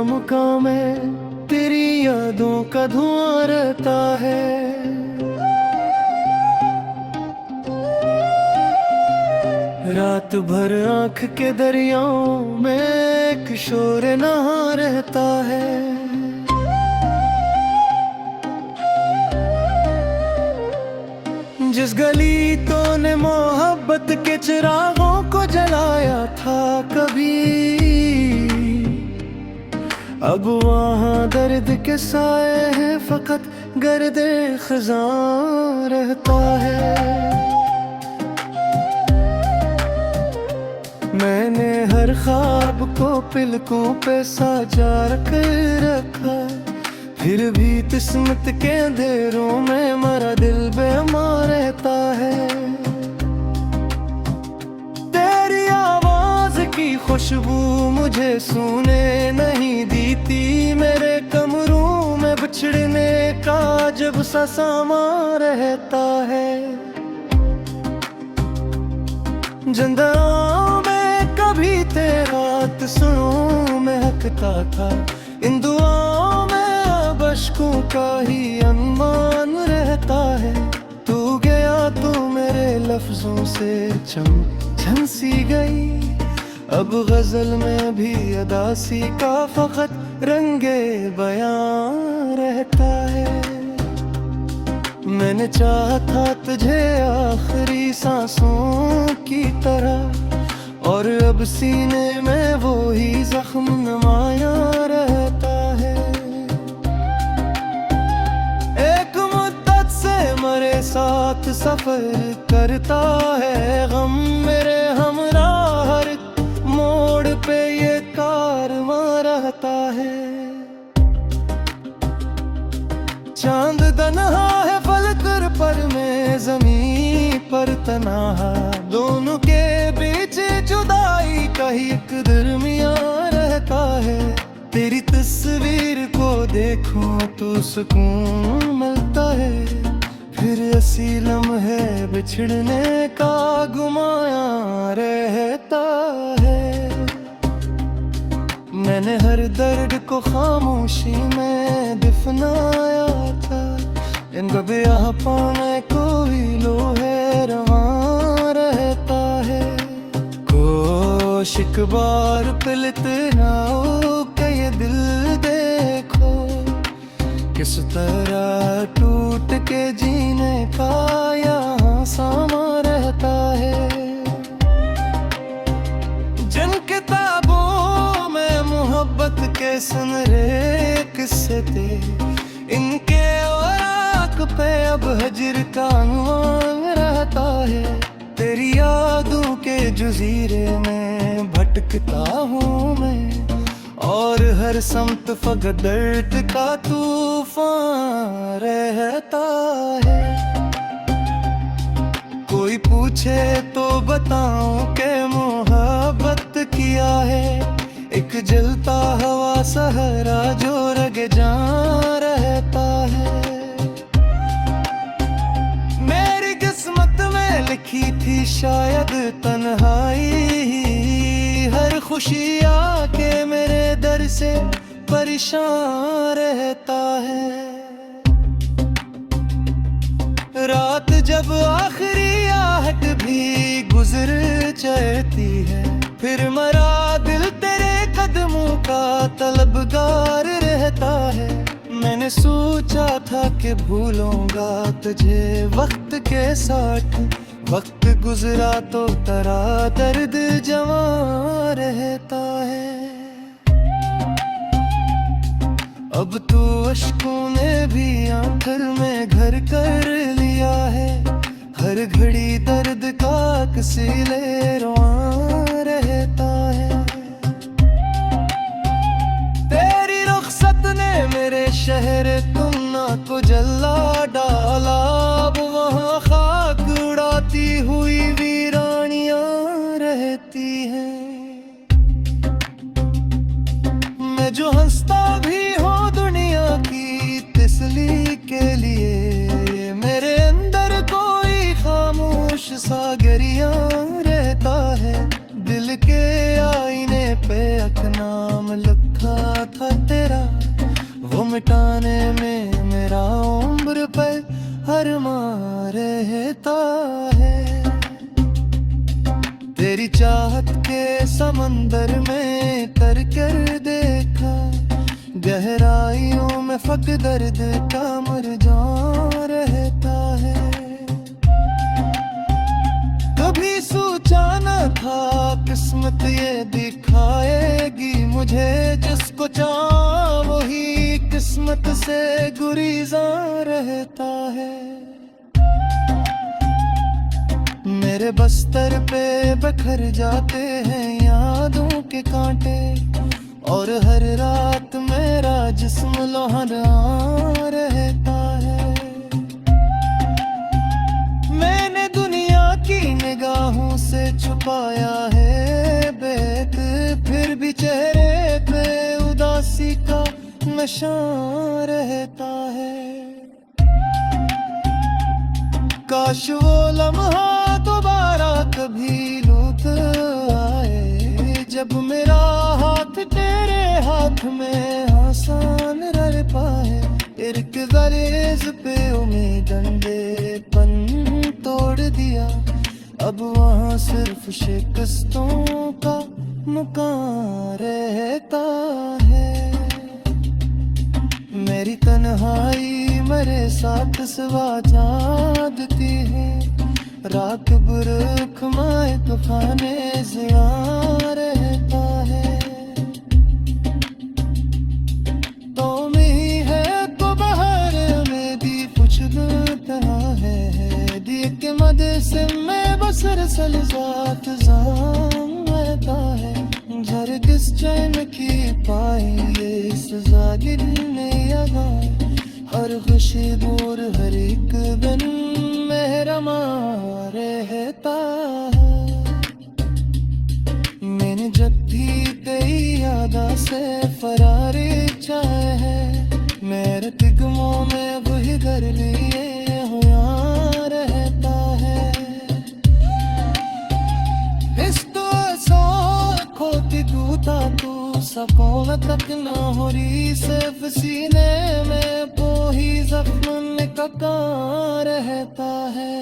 मकाम में तेरी यादों का धुआं रहता है। रात भर आँख के दरियाओं में एक शोर नहा रहता है। जिस गली तो ने मोहब्बत के चिरागों को जलाया था कभी, अब वहाँ दर्द के साए हैं, फकत गर्दे खज़ां रहता है। मैंने हर ख्वाब को पिलकों पे साजा कर रखा, फिर भी किस्मत के अंधेरों में मेरा दिल बेमार रहता है। तेरी आवाज की खुशबू मुझे सूने नहीं देती, मेरे कमरों में बिछड़ने का जब सा सामा रहता है। जिंदगियों में कभी तेरा सुनो महकता था, इन दुआओं में अशकों का ही अनुमान रहता है। तू गया तो मेरे लफ्जों से झंसी गई, अब गजल में भी अदासी का फकत रंगे बयां रहता है। मैंने चाहा था तुझे आखिरी सांसों की तरह, और अब सीने में वो ही जख्म नुमाया रहता है। एक मुद्दत से मेरे साथ सफर करता है गम, मेरे हमराह हर मोड़ पे ये कारवां रहता है। चांद तन्हा है फलक पर मैं ज़मीं पर तन्हा, दोनों के बीच जुदाई का ही एक दरमियां रहता है। तेरी तस्वीर को देखूं तो सुकून मिलता है, फिर असी लम्हे बिछड़ने का गुमाया रहता है। मैंने हर दर्द को खामोशी में दफनाया था, इन ब्याह पाने कोई लोहे रवां रहता है। कोशिक बार पिलत ना हो के ये दिल देखो, किस तरह टूट के जीने का यहाँ सामा रहता है। जिन किताबों में मोहब्बत के सुनहरे किस्से थे, इनके औराक पे अब हजर का अनुमान रहता है। तेरी यादों के जजीरे में भटकता हूँ मैं, और हर समत फकत दर्द का तूफान रहता है। कोई पूछे तो बताऊं के मोहब्बत किया है, एक जलता हवा सहरा जो रगे जान रहता है। मेरी किस्मत में लिखी थी शायद तन्हाई, हर खुशी आके मेरे दर से परेशान रहता है। रात जब आखिरी आहट भी गुजर जाती है, फिर मरा दिल तेरे कदमों का तलबगार रहता है। मैंने सोचा था कि भूलूंगा तुझे वक्त के साथ, वक्त गुजरा तो तेरा दर्द जवां रहता है। अब तो अश्कों ने भी आंखर में घर कर लिया है, हर घड़ी दर्द का कसीले रुआं रहता है। तेरी रुखसत ने मेरे शहर तुमना को जला डाला, अब वहाँ खाक उड़ाती हुई वीरानियां रहती हैं। मैं जो हंसता भी हूँ दुनिया की तसली के लिए, मेरे अंदर कोई खामोश सा गरिया रहता है। दिल के आईने पे अक नाम लिखा मिटाने में मेरा उम्र पर हर रहता है। तेरी चाहत के समंदर में तर कर देखा, गहराइयों में फक दर्द का मुरझा रहता है। कभी सोचा न था किस्मत ये दिखाएगी मुझे, जिसको चाहा वही किस्मत से गुरीजा रहता है। मेरे बस्तर पे बखर जाते हैं यादों के कांटे, और हर रात मेरा जिस्म लोहाना रहता है। मैंने दुनिया की निगाहों से छुपाया है बेत, फिर भी चेहरे पे उदासी का नशा रहता है। काश वो लम्हा दोबारा कभी लौट आए, जब मेरा हाथ तेरे हाथ में आसान रह पाए। इर्क गरीज पे उम्मीद अंधेपन तोड़ दिया, अब वहाँ सिर्फ शिकस्तों का मुकाम रहता है। मेरी तन्हाई मेरे साथ सवा जागती है, रात बुरख माए तूफाने जिया रहता है। तो में है तो बाहर में भी कुछ तरह है, दिए के मद से मैं बसर सलजात रहता है। झर किस चैन की पाएंगे सजा गिरने लगा, हर खुशी दूर हर एक दिन मेहरमा रहता है। मैंने जब भी कई यादा से फरारी चाहे है, मेरे तिगमों में वही घर लिए हुआ रहता है। इस तो ऐसा खोती दूता तू सकों तक न हो रही, सिर्फ सीने में पोही जख्म का रहता है।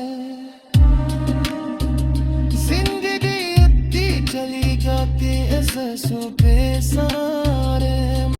जिंदगी इतनी चली जाती है एहसासों पे सा